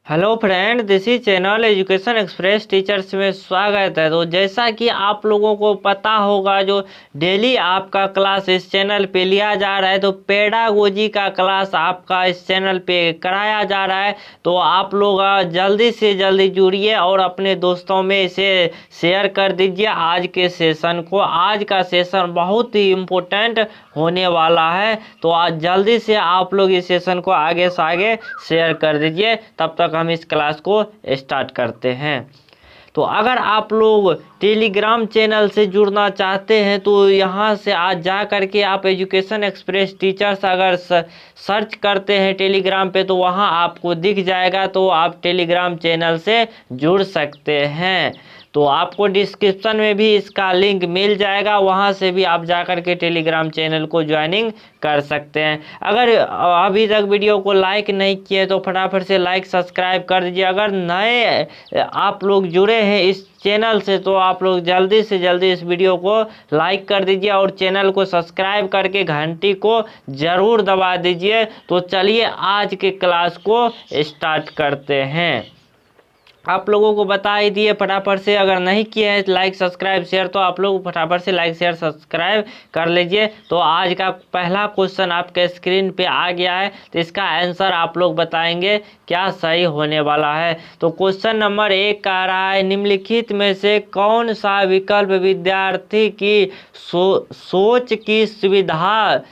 Hello friend, this is channel education express teachers में स्वागत है। तो जैसा कि आप लोगों को पता होगा, जो डेली आपका क्लास इस चैनल पे लिया जा रहा है, तो पेडागोजी का क्लास आपका इस चैनल पे कराया जा रहा है। तो आप लोग जल्दी से जल्दी जुड़िए और अपने दोस्तों में इसे शेयर कर दीजिए आज के सेशन को। आज का सेशन बहुत ही इम्पोर्टेंट होने वाला है, तो आज जल्दी से आप लोग इस सेशन को आगे से आगे शेयर कर दीजिए। तब तक हम इस क्लास को स्टार्ट करते हैं। तो अगर आप लोग टेलीग्राम चैनल से जुड़ना चाहते हैं तो यहाँ से आज जा करके आप एजुकेशन एक्सप्रेस टीचर्स अगर सर्च करते हैं टेलीग्राम पे तो वहाँ आपको दिख जाएगा। तो आप टेलीग्राम चैनल से जुड़ सकते हैं। तो आपको डिस्क्रिप्शन में भी इसका लिंक मिल जाएगा, वहाँ से भी आप जा कर के टेलीग्राम चैनल को ज्वाइनिंग कर सकते हैं। अगर अभी तक वीडियो को लाइक नहीं किए तो फटाफट से लाइक सब्सक्राइब कर दीजिए। अगर नए आप लोग जुड़े हैं इस चैनल से तो आप लोग जल्दी से जल्दी इस वीडियो को लाइक कर दीजिए और चैनल को सब्सक्राइब करके घंटी को ज़रूर दबा दीजिए। तो चलिए आज के क्लास को स्टार्ट करते हैं। आप लोगों को बता ही दिए फटाफट से, अगर नहीं किए हैं लाइक सब्सक्राइब शेयर तो आप लोग फटाफट से लाइक शेयर सब्सक्राइब कर लीजिए। तो आज का पहला क्वेश्चन आपके स्क्रीन पे आ गया है, तो इसका आंसर आप लोग बताएंगे क्या सही होने वाला है। तो क्वेश्चन नंबर 1 कह रहा है, निम्नलिखित में से कौन सा विकल्प विद्यार्थी की सोच की सुविधा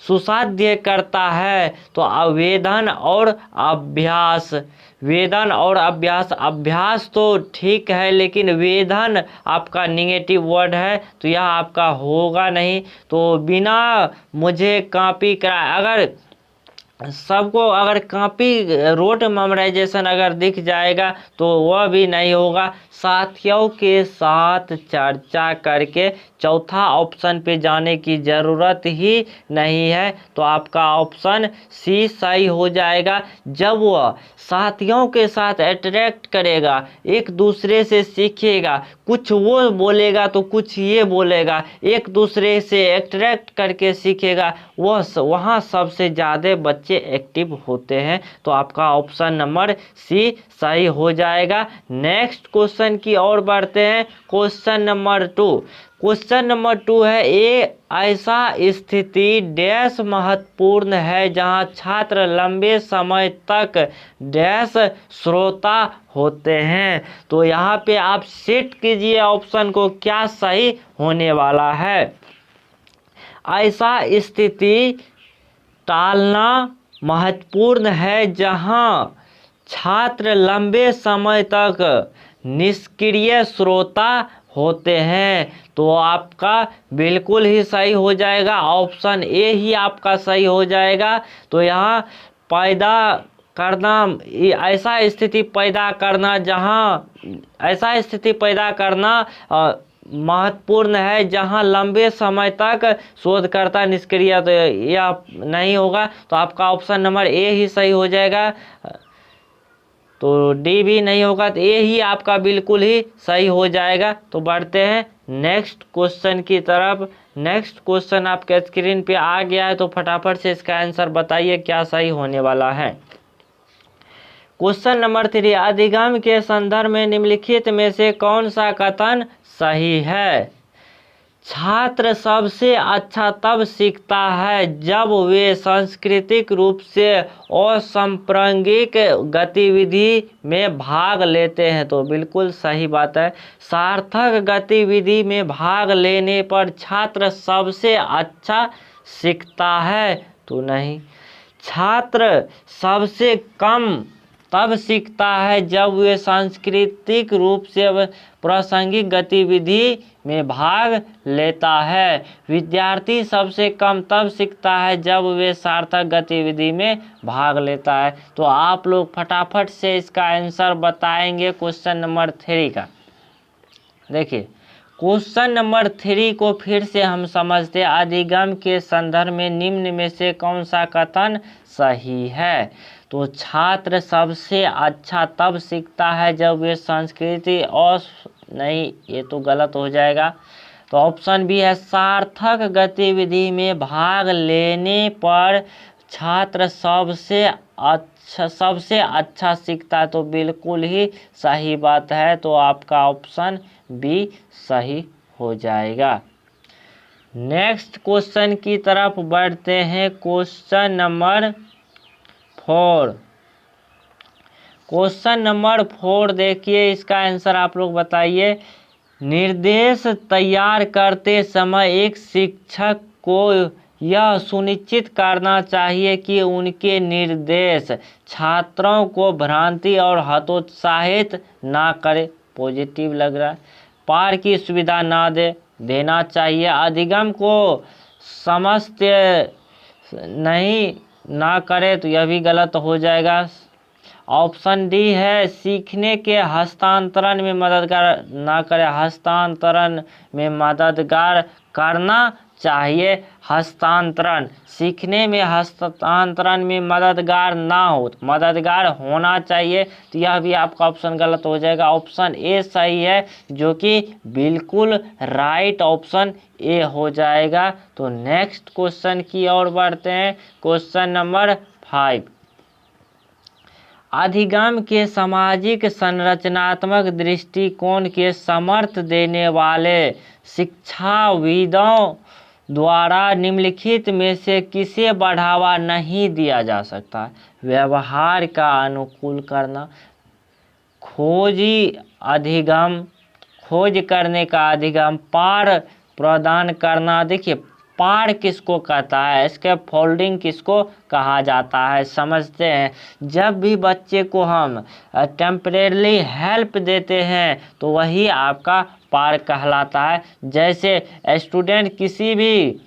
सुसाध्य करता है। तो आवेदन और अभ्यास। वेदन और अभ्यास, अभ्यास तो ठीक है लेकिन वेदन आपका निगेटिव वर्ड है तो यह आपका होगा नहीं। तो बिना मुझे कॉपी कराए, अगर सबको अगर कॉपी रोट मेमोराइजेशन अगर दिख जाएगा तो वह भी नहीं होगा। साथियों के साथ चर्चा करके चौथा ऑप्शन पे जाने की ज़रूरत ही नहीं है। तो आपका ऑप्शन सी सही हो जाएगा। जब वह साथियों के साथ अट्रैक्ट करेगा, एक दूसरे से सीखेगा, कुछ वो बोलेगा तो कुछ ये बोलेगा, एक दूसरे से अट्रैक्ट करके सीखेगा, वहाँ सबसे ज़्यादा बच्चे एक्टिव होते हैं। तो आपका ऑप्शन नंबर सी सही हो जाएगा। नेक्स्ट क्वेश्चन की ओर बढ़ते हैं। Question number 2। क्वेश्चन नंबर 2 है, ये ऐसा स्थिति डैश महत्वपूर्ण है जहां छात्र लंबे समय तक डैश श्रोता होते हैं। तो यहाँ पे आप सेट कीजिए ऑप्शन को, क्या सही होने वाला है। ऐसा स्थिति टालना महत्वपूर्ण है जहां छात्र लंबे समय तक निष्क्रिय श्रोता होते हैं। तो आपका बिल्कुल ही सही हो जाएगा, ऑप्शन ए ही आपका सही हो जाएगा। तो यहाँ पैदा करना, ऐसा स्थिति पैदा करना जहां ऐसा स्थिति पैदा करना महत्वपूर्ण है जहां लंबे समय तक शोधकर्ता निष्क्रिय, तो यह नहीं होगा। तो आपका ऑप्शन नंबर ए ही सही हो जाएगा। तो डी भी नहीं होगा, तो ए ही आपका बिल्कुल ही सही हो जाएगा। तो बढ़ते हैं नेक्स्ट क्वेश्चन की तरफ। नेक्स्ट क्वेश्चन आपके स्क्रीन पे आ गया है, तो फटाफट से इसका आंसर बताइए क्या सही होने वाला है। क्वेश्चन नंबर 3, अधिगम के संदर्भ में निम्नलिखित में से कौन सा कथन सही है। छात्र सबसे अच्छा तब सीखता है जब वे सांस्कृतिक रूप से असंप्रासंगिक गतिविधि में भाग लेते हैं। तो बिल्कुल सही बात है। सार्थक गतिविधि में भाग लेने पर छात्र सबसे अच्छा सीखता है। तो नहीं, छात्र सबसे कम तब सीखता है जब वे सांस्कृतिक रूप से प्रासंगिक गतिविधि में भाग लेता है। विद्यार्थी सबसे कम तब सीखता है जब वे सार्थक गतिविधि में भाग लेता है। तो आप लोग फटाफट से इसका आंसर बताएंगे क्वेश्चन नंबर 3 का। देखिए क्वेश्चन नंबर 3 को फिर से हम समझते हैं। अधिगम के संदर्भ में निम्न में से कौन सा कथन सही है। तो छात्र सबसे अच्छा तब सीखता है जब वे संस्कृति और नहीं, ये तो गलत हो जाएगा। तो ऑप्शन बी है, सार्थक गतिविधि में भाग लेने पर छात्र सबसे अच्छा सीखता है, तो बिल्कुल ही सही बात है। तो आपका ऑप्शन बी सही हो जाएगा। नेक्स्ट क्वेश्चन की तरफ बढ़ते हैं। Question number 4। क्वेश्चन नंबर 4 देखिए, इसका आंसर आप लोग बताइए। निर्देश तैयार करते समय एक शिक्षक को यह सुनिश्चित करना चाहिए कि उनके निर्देश छात्रों को भ्रांति और हतोत्साहित ना करे। पॉजिटिव लग रहा है। पार की सुविधा देना चाहिए। अधिगम को समझते नहीं ना करे, तो यह भी गलत हो जाएगा। ऑप्शन डी है, सीखने के हस्तांतरण में मददगार ना करे। हस्तांतरण में मददगार करना चाहिए। हस्तांतरण सीखने में हस्तांतरण में मददगार ना हो, मददगार होना चाहिए। तो यह भी आपका ऑप्शन गलत हो जाएगा। ऑप्शन ए सही है, जो कि बिल्कुल राइट ऑप्शन ए हो जाएगा। तो नेक्स्ट क्वेश्चन की ओर बढ़ते हैं। Question number 5। अधिगम के सामाजिक संरचनात्मक दृष्टिकोण के समर्थन देने वाले शिक्षाविदों द्वारा निम्नलिखित में से किसे बढ़ावा नहीं दिया जा सकता? व्यवहार का अनुकूल करना, खोज करने का अधिगम, पार प्रदान करना। देखिए, पार किसको कहता है, इसके फोल्डिंग किसको कहा जाता है, समझते हैं। जब भी बच्चे को हम टेम्परेरी हेल्प देते हैं तो वही आपका पार कहलाता है। जैसे स्टूडेंट किसी भी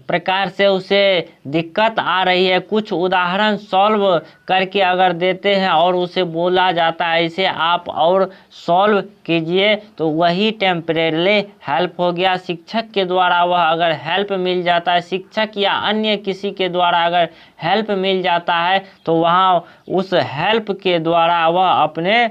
प्रकार से उसे दिक्कत आ रही है, कुछ उदाहरण सॉल्व करके अगर देते हैं और उसे बोला जाता है इसे आप और सॉल्व कीजिए, तो वही टेम्परेरी हेल्प हो गया। शिक्षक के द्वारा वह अगर हेल्प मिल जाता है, शिक्षक या अन्य किसी के द्वारा अगर हेल्प मिल जाता है, तो वहाँ उस हेल्प के द्वारा वह अपने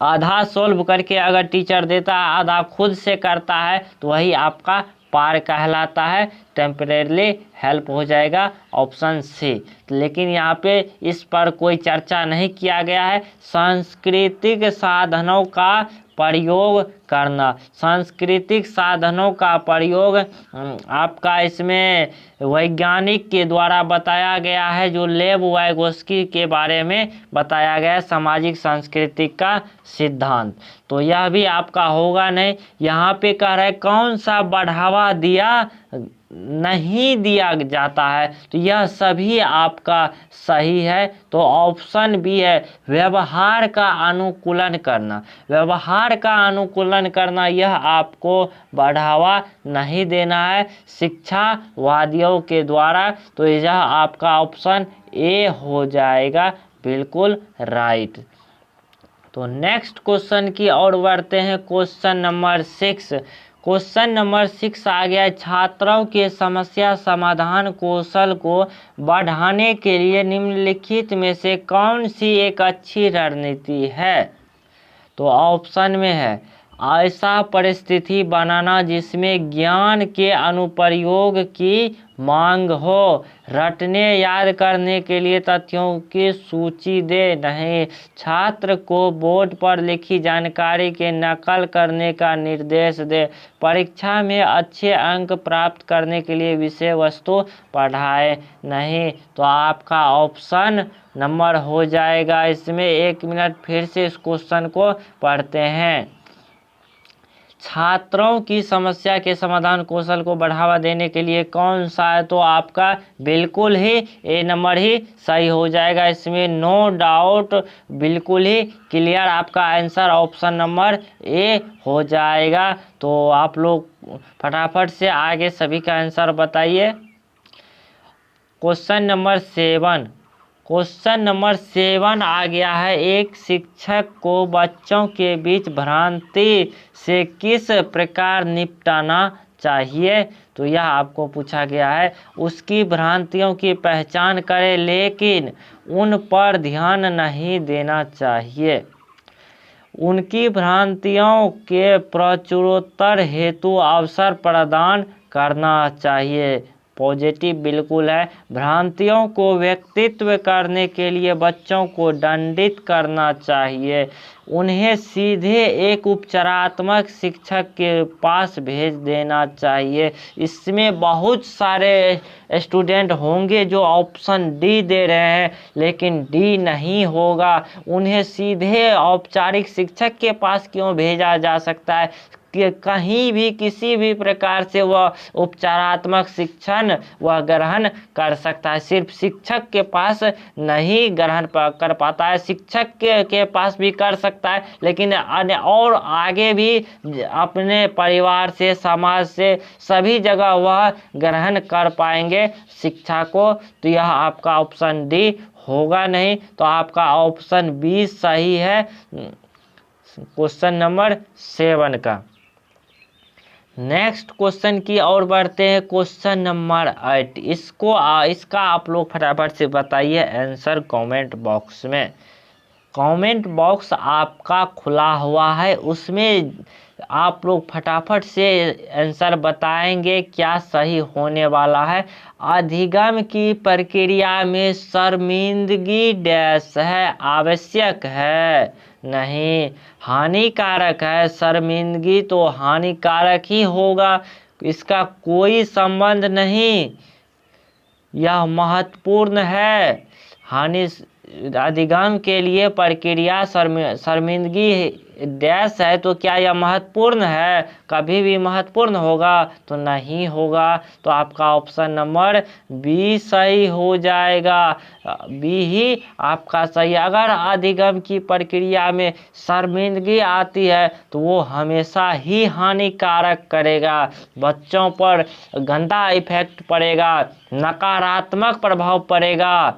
आधा सॉल्व करके अगर टीचर देता है, आधा खुद से करता है, तो वही आपका पार कहलाता है। टेम्परेरी हेल्प हो जाएगा, ऑप्शन सी। लेकिन यहाँ पे इस पर कोई चर्चा नहीं किया गया है। सांस्कृतिक साधनों का प्रयोग करना, सांस्कृतिक साधनों का प्रयोग आपका इसमें वैज्ञानिक के द्वारा बताया गया है, जो लेव वाइगोस्की के बारे में बताया गया है, सामाजिक सांस्कृतिक का सिद्धांत। तो यह भी आपका होगा नहीं। यहाँ पे कह रहा है कौन सा बढ़ावा नहीं दिया जाता है, तो यह सभी आपका सही है। तो ऑप्शन बी है, व्यवहार का अनुकूलन करना। व्यवहार का अनुकूलन करना, यह आपको बढ़ावा नहीं देना है शिक्षावादियों के द्वारा। तो यह आपका ऑप्शन ए हो जाएगा, बिल्कुल राइट। तो नेक्स्ट क्वेश्चन की ओर बढ़ते हैं। Question number 6। क्वेश्चन नंबर 6 आ गया, छात्रों के समस्या समाधान कौशल को बढ़ाने के लिए निम्नलिखित में से कौन सी एक अच्छी रणनीति है? तो ऑप्शन में है, ऐसा परिस्थिति बनाना जिसमें ज्ञान के अनुप्रयोग की मांग हो, रटने याद करने के लिए तथ्यों की सूची दे नहीं, छात्र को बोर्ड पर लिखी जानकारी के नकल करने का निर्देश दे, परीक्षा में अच्छे अंक प्राप्त करने के लिए विषय वस्तु पढ़ाए नहीं। तो आपका ऑप्शन नंबर हो जाएगा इसमें। 1 मिनट फिर से इस क्वेश्चन को पढ़ते हैं। छात्रों की समस्या के समाधान कौशल को बढ़ावा देने के लिए कौन सा है? तो आपका बिल्कुल ही ए नंबर ही सही हो जाएगा इसमें, नो डाउट, बिल्कुल ही क्लियर। आपका आंसर ऑप्शन नंबर ए हो जाएगा। तो आप लोग फटाफट से आगे सभी का आंसर बताइए। Question number 7। क्वेश्चन नंबर 7 आ गया है, एक शिक्षक को बच्चों के बीच भ्रांति से किस प्रकार निपटाना चाहिए? तो यह आपको पूछा गया है। उसकी भ्रांतियों की पहचान करें लेकिन उन पर ध्यान नहीं देना चाहिए। उनकी भ्रांतियों के प्रचुरोत्तर हेतु अवसर प्रदान करना चाहिए। पॉजिटिव बिल्कुल है। भ्रांतियों को व्यक्तित्व करने के लिए बच्चों को दंडित करना चाहिए। उन्हें सीधे एक उपचारात्मक शिक्षक के पास भेज देना चाहिए। इसमें बहुत सारे स्टूडेंट होंगे जो ऑप्शन डी दे रहे हैं, लेकिन डी नहीं होगा। उन्हें सीधे औपचारिक शिक्षक के पास क्यों भेजा जा सकता है कि कहीं भी किसी भी प्रकार से वह उपचारात्मक शिक्षण वह ग्रहण कर सकता है। सिर्फ शिक्षक के पास नहीं ग्रहण कर पाता है, शिक्षक के पास भी कर सकता है, लेकिन अन्य और आगे भी अपने परिवार से, समाज से, सभी जगह वह ग्रहण कर पाएंगे शिक्षा को। तो यह आपका ऑप्शन डी होगा नहीं, तो आपका ऑप्शन बी सही है क्वेश्चन नंबर 7 का। नेक्स्ट क्वेश्चन की ओर बढ़ते हैं, क्वेश्चन नंबर 8। इसका आप लोग फटाफट से बताइए आंसर कमेंट बॉक्स में। कमेंट बॉक्स आपका खुला हुआ है, उसमें आप लोग फटाफट से आंसर बताएंगे क्या सही होने वाला है। अधिगम की प्रक्रिया में शर्मिंदगी डैश है, आवश्यक है नहीं, हानिकारक है। शर्मिंदगी तो हानिकारक ही होगा, इसका कोई संबंध नहीं, यह महत्वपूर्ण है। अधिगम के लिए प्रक्रिया शर्मिंदगी डैश है, तो क्या यह महत्वपूर्ण है? कभी भी महत्वपूर्ण होगा तो नहीं होगा। तो आपका ऑप्शन नंबर बी सही हो जाएगा, बी ही आपका सही। अगर अधिगम की प्रक्रिया में शर्मिंदगी आती है तो वो हमेशा ही हानिकारक करेगा, बच्चों पर गंदा इफेक्ट पड़ेगा, नकारात्मक प्रभाव पड़ेगा।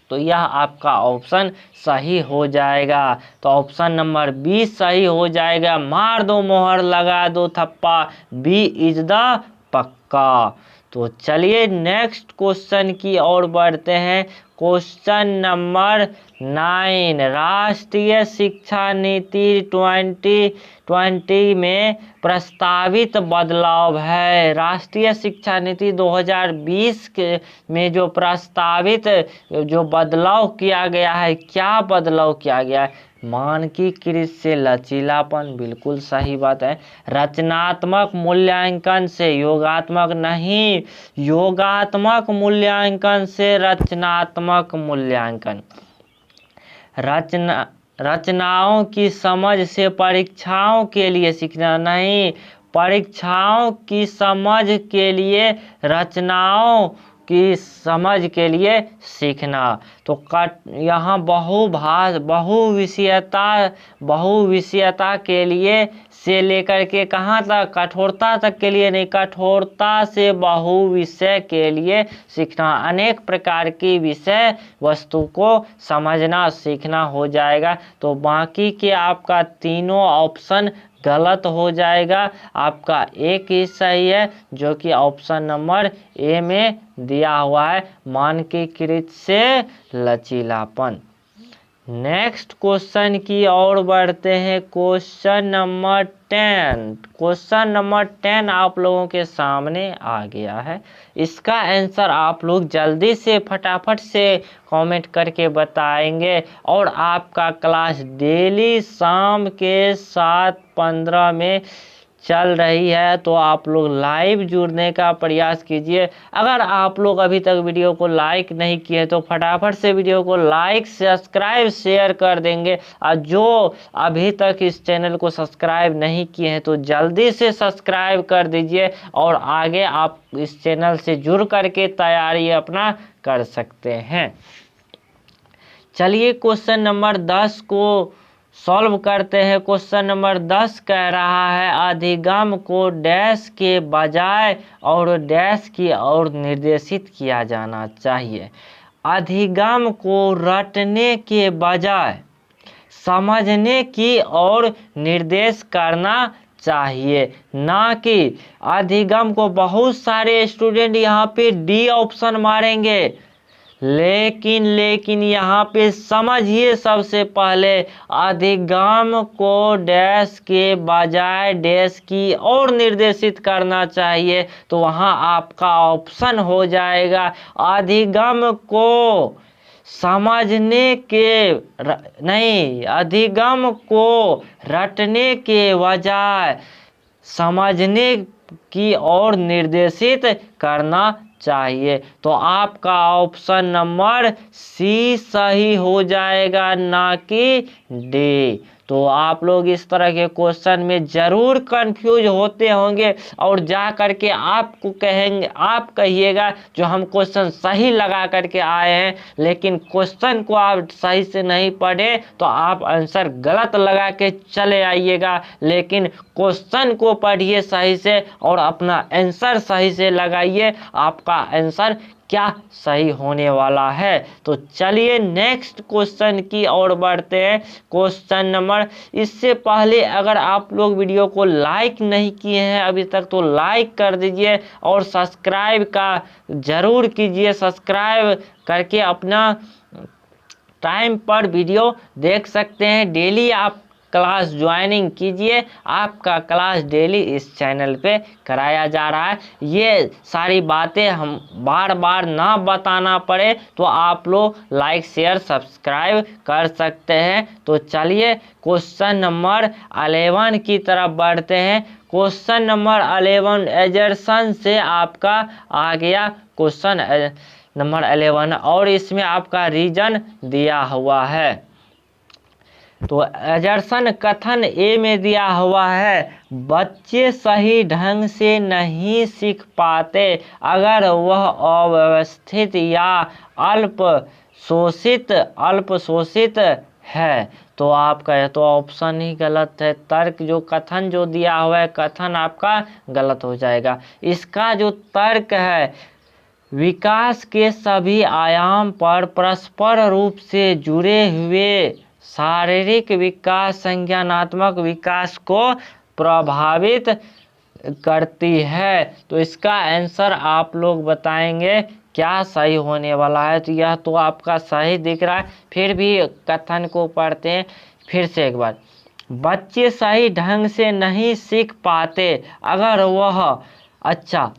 तो यह आपका ऑप्शन सही हो जाएगा। तो ऑप्शन नंबर बी सही हो जाएगा। मार दो मोहर, लगा दो थप्पा, बी इज द पक्का। तो चलिए नेक्स्ट क्वेश्चन की ओर बढ़ते हैं। Question number 9। राष्ट्रीय शिक्षा नीति 2020 में प्रस्तावित बदलाव है। राष्ट्रीय शिक्षा नीति 2020 में जो प्रस्तावित जो बदलाव किया गया है, क्या बदलाव किया गया है? मानकीकृत से लचीलापन, बिल्कुल सही बात है। रचनात्मक मूल्यांकन से योगात्मक नहीं, योगात्मक मूल्यांकन से रचनात्मक मूल्यांकन। रचनाओं की समझ से परीक्षाओं के लिए सीखना नहीं, परीक्षाओं की समझ के लिए रचनाओं की समझ के लिए सीखना। तो यहाँ बहुविषयता के लिए से लेकर के कहाँ तक? कठोरता तक के लिए नहीं, कठोरता से बहुविषय के लिए सीखना। अनेक प्रकार की विषय वस्तु को समझना सीखना हो जाएगा। तो बाकी के आपका तीनों ऑप्शन गलत हो जाएगा, आपका एक ही सही है, जो कि ऑप्शन नंबर ए में दिया हुआ है, मानकीकृत से लचीलापन। नेक्स्ट क्वेश्चन की ओर बढ़ते हैं। Question number 10। क्वेश्चन नंबर 10 आप लोगों के सामने आ गया है। इसका आंसर आप लोग जल्दी से फटाफट से कमेंट करके बताएंगे। और आपका क्लास डेली शाम के 7:15 में चल रही है, तो आप लोग लाइव जुड़ने का प्रयास कीजिए। अगर आप लोग अभी तक वीडियो को लाइक नहीं किए तो फटाफट से वीडियो को लाइक, सब्सक्राइब, शेयर कर देंगे। और जो अभी तक इस चैनल को सब्सक्राइब नहीं किए हैं तो जल्दी से सब्सक्राइब कर दीजिए, और आगे आप इस चैनल से जुड़ करके तैयारी अपना कर सकते हैं। चलिए क्वेश्चन नंबर 10 को सॉल्व करते हैं। क्वेश्चन नंबर 10 कह रहा है, अधिगम को डैश के बजाय और डैश की ओर निर्देशित किया जाना चाहिए। अधिगम को रटने के बजाय समझने की ओर निर्देश करना चाहिए, ना कि अधिगम को। बहुत सारे स्टूडेंट यहाँ पे डी ऑप्शन मारेंगे, लेकिन यहाँ पे समझिए, सबसे पहले अधिगम को डैश के बजाय डैश की और निर्देशित करना चाहिए। तो वहाँ आपका ऑप्शन हो जाएगा अधिगम को समझने के नहीं, अधिगम को रटने के बजाय समझने की ओर निर्देशित करना चाहिए। तो आपका ऑप्शन नंबर सी सही हो जाएगा, ना कि डी। तो आप लोग इस तरह के क्वेश्चन में जरूर कंफ्यूज होते होंगे और जा करके आपको कहेंगे, आप कहिएगा जो हम क्वेश्चन सही लगा करके आए हैं, लेकिन क्वेश्चन को आप सही से नहीं पढ़े तो आप आंसर गलत लगा के चले आइएगा। लेकिन क्वेश्चन को पढ़िए सही से और अपना आंसर सही से लगाइए, आपका आंसर क्या सही होने वाला है। तो चलिए नेक्स्ट क्वेश्चन की ओर बढ़ते हैं। क्वेश्चन नंबर, इससे पहले अगर आप लोग वीडियो को लाइक नहीं किए हैं अभी तक तो लाइक कर दीजिए और सब्सक्राइब का जरूर कीजिए। सब्सक्राइब करके अपना टाइम पर वीडियो देख सकते हैं। डेली आप क्लास ज्वाइनिंग कीजिए, आपका क्लास डेली इस चैनल पे कराया जा रहा है। ये सारी बातें हम बार बार ना बताना पड़े तो आप लोग लाइक शेयर सब्सक्राइब कर सकते हैं। तो चलिए क्वेश्चन नंबर 11 की तरफ बढ़ते हैं। क्वेश्चन नंबर 11 एजर्सन से आपका आ गया क्वेश्चन नंबर 11 और इसमें आपका रीजन दिया हुआ है। तो एजर्सन कथन ए में दिया हुआ है, बच्चे सही ढंग से नहीं सीख पाते अगर वह अव्यवस्थित या अल्प शोषित है। तो आपका यह तो ऑप्शन ही गलत है। तर्क जो कथन जो दिया हुआ है, कथन आपका गलत हो जाएगा। इसका जो तर्क है, विकास के सभी आयाम पर परस्पर रूप से जुड़े हुए शारीरिक विकास संज्ञानात्मक विकास को प्रभावित करती है। तो इसका आंसर आप लोग बताएंगे क्या सही होने वाला है। तो यह तो आपका सही दिख रहा है, फिर भी कथन को पढ़ते हैं फिर से एक बार। बच्चे सही ढंग से नहीं सीख पाते अगर वह, अच्छा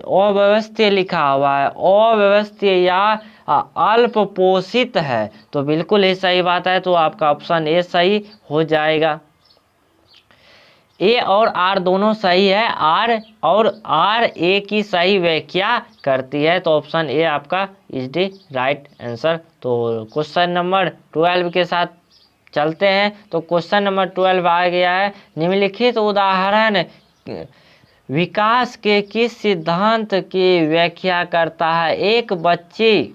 अव्यवस्थित लिखा हुआ है, अव्यवस्थित या अल्प पोषित है, तो बिल्कुल ही सही बात है। तो आपका ऑप्शन ए सही हो जाएगा। ए और आर दोनों सही है, आर और आर ए की सही व्याख्या करती है। तो ऑप्शन ए आपका इज द राइट आंसर। तो क्वेश्चन नंबर 12 के साथ चलते हैं। तो क्वेश्चन नंबर 12 आ गया है, निम्नलिखित उदाहरण विकास के किस सिद्धांत की व्याख्या करता है। एक बच्ची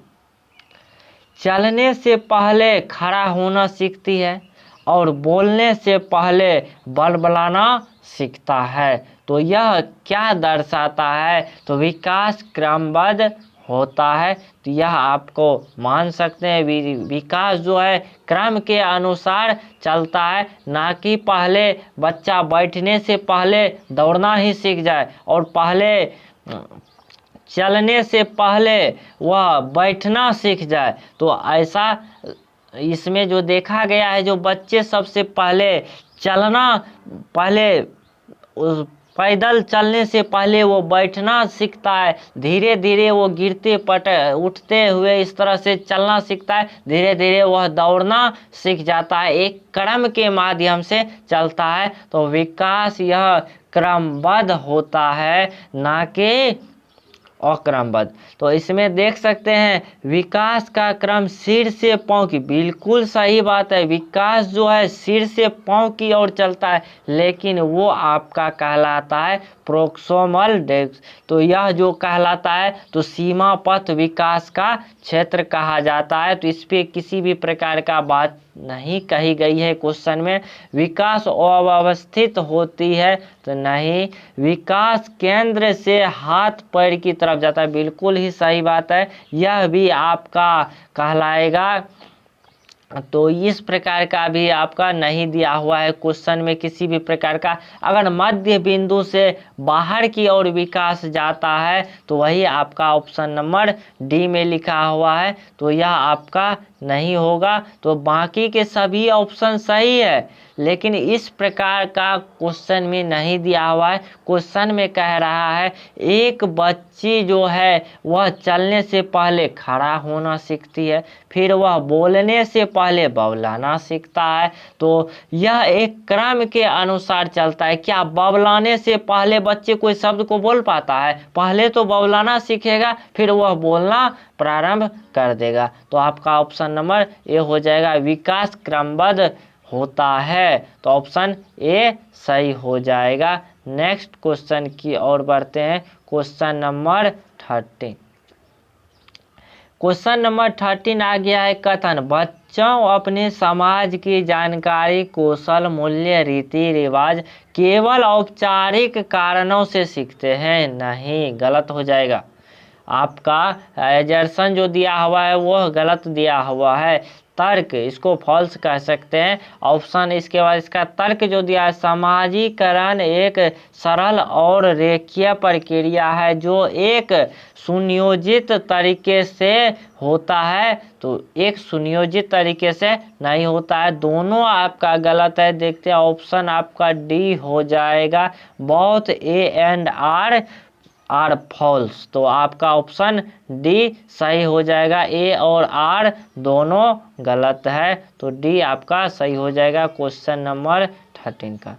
चलने से पहले खड़ा होना सीखती है और बोलने से पहले बलबलाना सीखता है। तो यह क्या दर्शाता है। तो विकास क्रमबद्ध होता है। तो यह आपको मान सकते हैं विकास जो है क्रम के अनुसार चलता है, ना कि पहले बच्चा बैठने से पहले दौड़ना ही सीख जाए और पहले चलने से पहले वह बैठना सीख जाए। तो ऐसा इसमें जो देखा गया है, जो बच्चे सबसे पहले चलना, पहले पैदल चलने से पहले वो बैठना सीखता है, धीरे धीरे वो गिरते उठते हुए इस तरह से चलना सीखता है, धीरे धीरे वह दौड़ना सीख जाता है, एक क्रम के माध्यम से चलता है। तो विकास यह क्रमबद्ध होता है, ना कि अक्रमबद्ध। तो इसमें देख सकते हैं विकास का क्रम सिर से पांव की, बिल्कुल सही बात है। विकास जो है सिर से पांव की ओर चलता है, लेकिन वो आपका कहलाता है प्रोक्सोमल डेक्स। तो यह जो कहलाता है तो सीमा पथ विकास का क्षेत्र कहा जाता है। तो इस पे किसी भी प्रकार का बात नहीं कही गई है क्वेश्चन में। विकास अव्यवस्थित होती है तो नहीं, विकास केंद्र से हाथ पैर की तरफ जाता है, बिल्कुल ही सही बात है। यह भी आपका कहलाएगा तो इस प्रकार का भी आपका नहीं दिया हुआ है क्वेश्चन में किसी भी प्रकार का। अगर मध्य बिंदु से बाहर की ओर विकास जाता है तो वही आपका ऑप्शन नंबर डी में लिखा हुआ है, तो यह आपका नहीं होगा। तो बाकी के सभी ऑप्शन सही है, लेकिन इस प्रकार का क्वेश्चन में नहीं दिया हुआ है। क्वेश्चन में कह रहा है एक बच्ची जो है वह चलने से पहले खड़ा होना सीखती है, फिर वह बोलने से पहले बबलाना सीखता है। तो यह एक क्रम के अनुसार चलता है। क्या बबलाने से पहले बच्चे कोई शब्द को बोल पाता है? पहले तो बबलाना सीखेगा, फिर वह बोलना प्रारंभ कर देगा। तो आपका ऑप्शन नंबर ए हो जाएगा, विकास क्रमबद्ध होता है। तो ऑप्शन ए सही हो जाएगा। नेक्स्ट क्वेश्चन की ओर बढ़ते हैं। Question number 13। क्वेश्चन नंबर 13 आ गया है, कथन बच्चों अपने समाज की जानकारी, कौशल, मूल्य, रीति रिवाज केवल औपचारिक कारणों से सीखते हैं। नहीं, गलत हो जाएगा। आपका एजर्सन जो दिया हुआ है वह गलत दिया हुआ है। तर्क, इसको फॉल्स कह सकते हैं। ऑप्शन इसके बाद इसका तर्क जो दिया है, समाजीकरण एक सरल और रेखीय प्रक्रिया है जो एक सुनियोजित तरीके से होता है। तो एक सुनियोजित तरीके से नहीं होता है। दोनों आपका गलत है। देखते हैं, ऑप्शन आपका डी हो जाएगा, both A and R false. तो आपका ऑप्शन डी सही हो जाएगा। ए और आर दोनों गलत है, तो डी आपका सही हो जाएगा क्वेश्चन नंबर 13 का।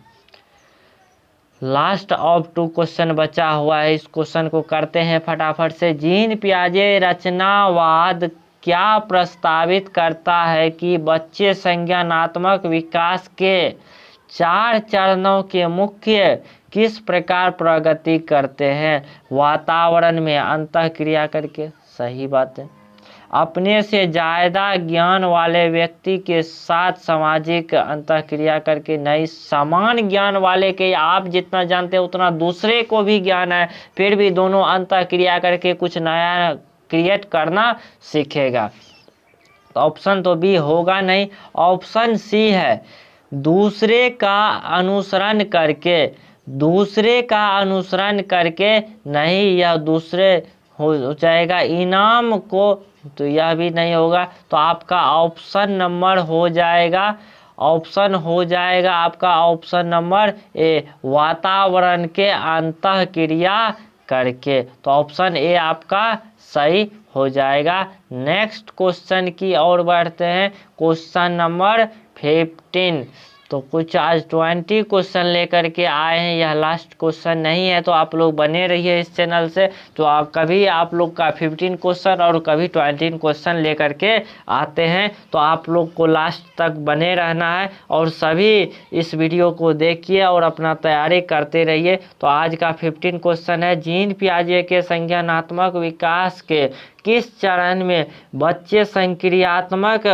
लास्ट ऑफ 2 क्वेश्चन बचा हुआ है, इस क्वेश्चन को करते हैं फटाफट से। जीन पियाजे रचनावाद क्या प्रस्तावित करता है कि बच्चे संज्ञानात्मक विकास के 4 चरणों के मुख्य किस प्रकार प्रगति करते हैं? वातावरण में अंतःक्रिया करके, सही बात है। अपने से ज़्यादा ज्ञान वाले व्यक्ति के साथ सामाजिक अंतःक्रिया करके, नहीं, समान ज्ञान वाले के आप जितना जानते हैं उतना दूसरे को भी ज्ञान है, फिर भी दोनों अंतःक्रिया करके कुछ नया क्रिएट करना सीखेगा। तो ऑप्शन तो बी होगा नहीं, ऑप्शन सी है, दूसरे का अनुसरण करके। दूसरे का अनुसरण करके नहीं, यह दूसरे हो जाएगा इनाम को, तो यह भी नहीं होगा। तो आपका ऑप्शन नंबर हो जाएगा, ऑप्शन हो जाएगा आपका ऑप्शन नंबर ए, वातावरण के अंतःक्रिया करके। तो ऑप्शन ए आपका सही हो जाएगा। नेक्स्ट क्वेश्चन की ओर बढ़ते हैं। Question number 15। तो कुछ आज 20 क्वेश्चन लेकर के आए हैं, यह लास्ट क्वेश्चन नहीं है, तो आप लोग बने रहिए इस चैनल से। तो कभी आप लोग का 15 क्वेश्चन और कभी 20 क्वेश्चन लेकर के आते हैं, तो आप लोग को लास्ट तक बने रहना है और सभी इस वीडियो को देखिए और अपना तैयारी करते रहिए। तो आज का 15 क्वेश्चन है, जीन पियाजे के संज्ञानात्मक विकास के किस चरण में बच्चे संक्रियात्मक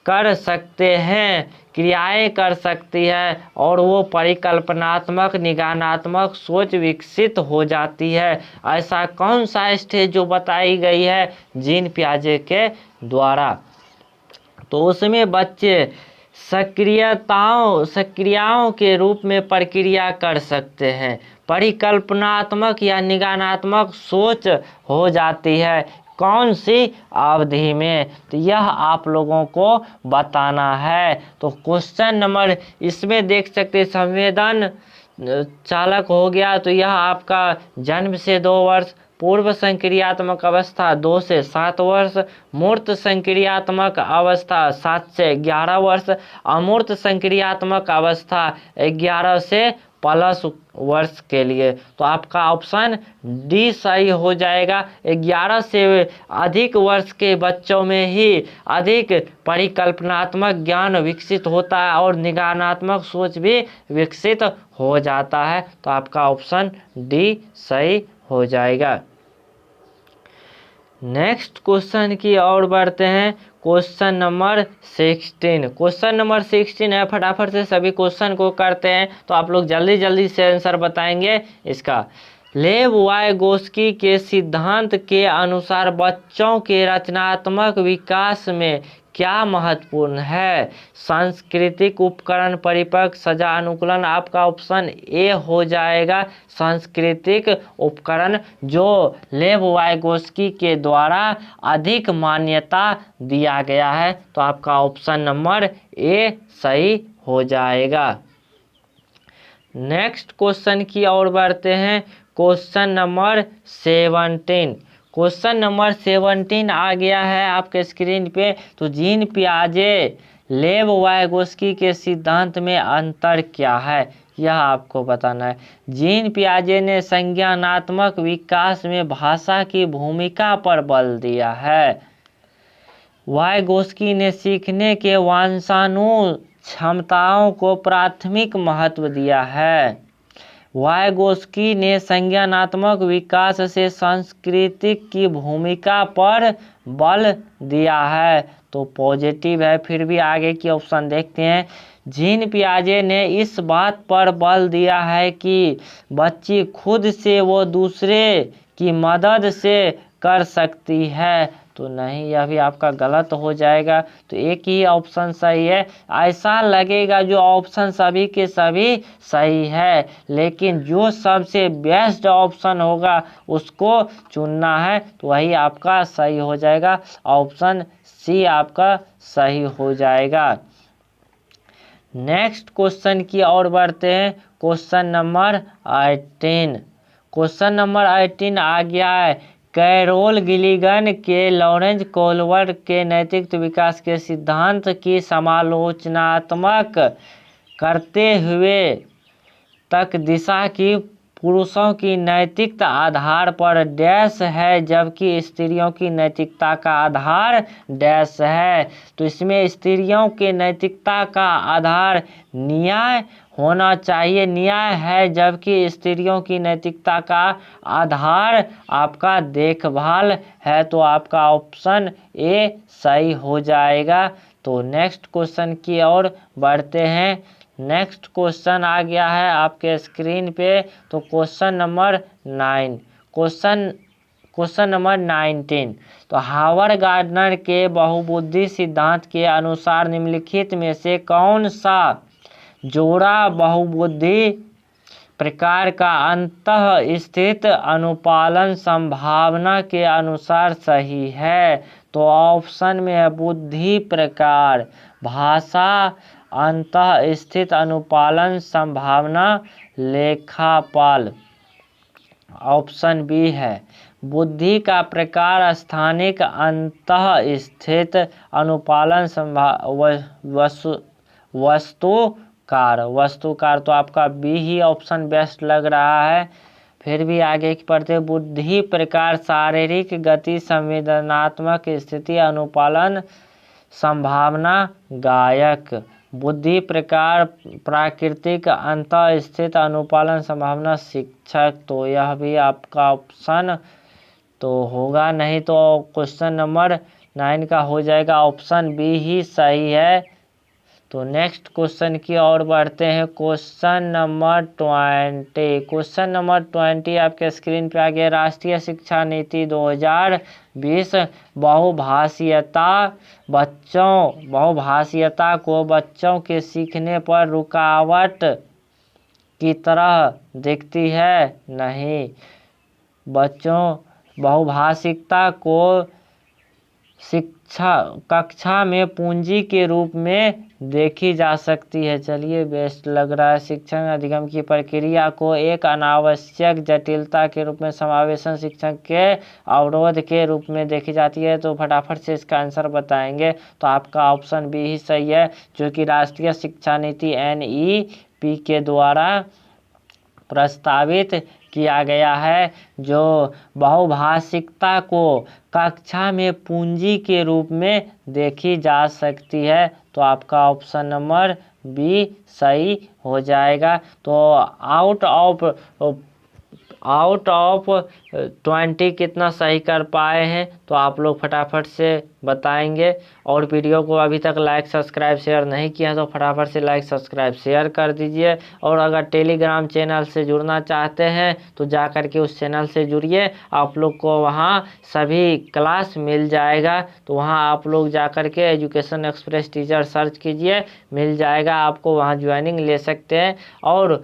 कर सकते हैं, क्रियाएं कर सकती है और वो परिकल्पनात्मक निगानात्मक सोच विकसित हो जाती है? ऐसा कौन सा स्टेज जो बताई गई है जीन पियाजे के द्वारा? तो उसमें बच्चे सक्रियाओं के रूप में प्रक्रिया कर सकते हैं, परिकल्पनात्मक या निगानात्मक सोच हो जाती है, कौन सी अवधि में? तो यह आप लोगों को बताना है। तो क्वेश्चन नंबर इसमें देख सकते हैं, संवेदन चालक हो गया, तो यह आपका जन्म से 2 वर्ष, पूर्व संक्रियात्मक अवस्था 2 से 7 वर्ष, मूर्त संक्रियात्मक अवस्था 7 से 11 वर्ष, अमूर्त संक्रियात्मक अवस्था 11 से प्लस वर्ष के लिए। तो आपका ऑप्शन डी सही हो जाएगा। 11 से अधिक वर्ष के बच्चों में ही अधिक परिकल्पनात्मक ज्ञान विकसित होता है और निगानात्मक सोच भी विकसित हो जाता है। तो आपका ऑप्शन डी सही हो जाएगा। नेक्स्ट क्वेश्चन की ओर बढ़ते हैं। Question number 16। क्वेश्चन नंबर 16 है, फटाफट से सभी क्वेश्चन को करते हैं, तो आप लोग जल्दी जल्दी से आंसर बताएंगे इसका। लेव वाइगोस्की के सिद्धांत के अनुसार बच्चों के रचनात्मक विकास में क्या महत्वपूर्ण है? सांस्कृतिक उपकरण परिपक्व सजा अनुकूलन आपका ऑप्शन ए हो जाएगा। सांस्कृतिक उपकरण जो लेव वाइगोस्की के द्वारा अधिक मान्यता दिया गया है, तो आपका ऑप्शन नंबर ए सही हो जाएगा। नेक्स्ट क्वेश्चन की ओर बढ़ते हैं। Question number 17। क्वेश्चन नंबर 17 आ गया है आपके स्क्रीन पे। तो जीन पियाजे लेव वाइगोस्की के सिद्धांत में अंतर क्या है, यह आपको बताना है। जीन पियाजे ने संज्ञानात्मक विकास में भाषा की भूमिका पर बल दिया है। वाइगोस्की ने सीखने के वंशाणु क्षमताओं को प्राथमिक महत्व दिया है। वाइगोस्की ने संज्ञानात्मक विकास से सांस्कृतिक की भूमिका पर बल दिया है, तो पॉजिटिव है। फिर भी आगे की ऑप्शन देखते हैं। जीन पियाजे ने इस बात पर बल दिया है कि बच्ची खुद से वो दूसरे की मदद से कर सकती है, तो नहीं, यह भी आपका गलत हो जाएगा। तो एक ही ऑप्शन सही है। ऐसा लगेगा जो ऑप्शन सभी के सभी सही है, लेकिन जो सबसे बेस्ट ऑप्शन होगा उसको चुनना है, तो वही आपका सही हो जाएगा। ऑप्शन सी आपका सही हो जाएगा। नेक्स्ट क्वेश्चन की ओर बढ़ते हैं। Question number 18। क्वेश्चन नंबर 18 आ गया है। कैरोल गिलिगन के लॉरेंस कोहलर के नैतिक विकास के सिद्धांत की समालोचनात्मक करते हुए तक दिशा की पुरुषों की नैतिकता आधार पर डैश है, जबकि स्त्रियों की नैतिकता का आधार डैश है। तो इसमें स्त्रियों के नैतिकता का आधार न्याय होना चाहिए, न्याय है, जबकि स्त्रियों की नैतिकता का आधार आपका देखभाल है, तो आपका ऑप्शन ए सही हो जाएगा। तो नेक्स्ट क्वेश्चन की ओर बढ़ते हैं। नेक्स्ट क्वेश्चन आ गया है आपके स्क्रीन पे। तो क्वेश्चन नंबर 9। Question number 19। तो हावर्ड गार्डनर के बहुबुद्धि सिद्धांत के अनुसार निम्नलिखित में से कौन सा जोड़ा बहुबुद्धि प्रकार का अंतः स्थित अनुपालन संभावना के अनुसार सही है? तो ऑप्शन में है बुद्धि प्रकार, भाषा, अंतः स्थित अनुपालन संभावना, लेखापाल। ऑप्शन बी है बुद्धि का प्रकार स्थानिक अंतः स्थित अनुपालन वस्तुकार। तो आपका बी ही ऑप्शन बेस्ट लग रहा है। फिर भी आगे की पढ़ते बुद्धि प्रकार शारीरिक गति, संवेदनात्मक स्थिति, अनुपालन संभावना, गायक। बुद्धि प्रकार प्राकृतिक, अंतः स्थित अनुपालन संभावना, शिक्षक। तो यह भी आपका ऑप्शन तो होगा नहीं, तो क्वेश्चन नंबर 9 का हो जाएगा ऑप्शन बी ही सही है। तो नेक्स्ट क्वेश्चन की ओर बढ़ते हैं। Question number 20। क्वेश्चन नंबर 20 आपके स्क्रीन पे आ गया। राष्ट्रीय शिक्षा नीति 2020 बहुभाषीयता को बच्चों के सीखने पर रुकावट की तरह दिखती है? नहीं, बच्चों बहुभाषिकता को कक्षा में पूंजी के रूप में देखी जा सकती है। चलिए बेस्ट लग रहा है। शिक्षण अधिगम की प्रक्रिया को एक अनावश्यक जटिलता के रूप में समावेशन शिक्षण के अवरोध के रूप में देखी जाती है। तो फटाफट से इसका आंसर बताएंगे। तो आपका ऑप्शन बी ही सही है, जो कि राष्ट्रीय शिक्षा नीति NEP के द्वारा प्रस्तावित किया गया है, जो बहुभाषिकता को कक्षा में पूंजी के रूप में देखी जा सकती है। तो आपका ऑप्शन नंबर बी सही हो जाएगा। तो आउट ऑफ 20 कितना सही कर पाए हैं, तो आप लोग फटाफट से बताएंगे। और वीडियो को अभी तक लाइक सब्सक्राइब शेयर नहीं किया तो फटाफट से लाइक सब्सक्राइब शेयर कर दीजिए। और अगर टेलीग्राम चैनल से जुड़ना चाहते हैं तो जा कर के उस चैनल से जुड़िए, आप लोग को वहाँ सभी क्लास मिल जाएगा। तो वहाँ आप लोग जा कर के एजुकेशन एक्सप्रेस टीचर सर्च कीजिए, मिल जाएगा, आपको वहाँ ज्वाइनिंग ले सकते हैं। और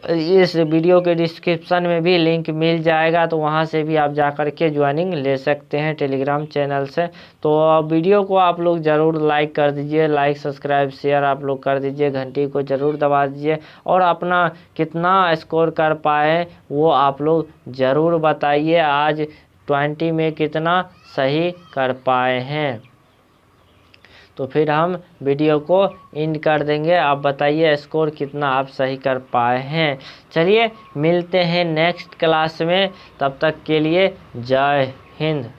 इस वीडियो के डिस्क्रिप्शन में भी लिंक मिल जाएगा, तो वहाँ से भी आप जा कर के ज्वाइनिंग ले सकते हैं टेलीग्राम चैनल से। तो वीडियो को आप लोग ज़रूर लाइक कर दीजिए, लाइक सब्सक्राइब शेयर आप लोग कर दीजिए, घंटी को ज़रूर दबा दीजिए। और अपना कितना स्कोर कर पाए वो आप लोग ज़रूर बताइए, आज 20 में कितना सही कर पाए हैं। तो फिर हम वीडियो को एंड कर देंगे। आप बताइए स्कोर कितना आप सही कर पाए हैं। चलिए मिलते हैं नेक्स्ट क्लास में, तब तक के लिए जय हिंद।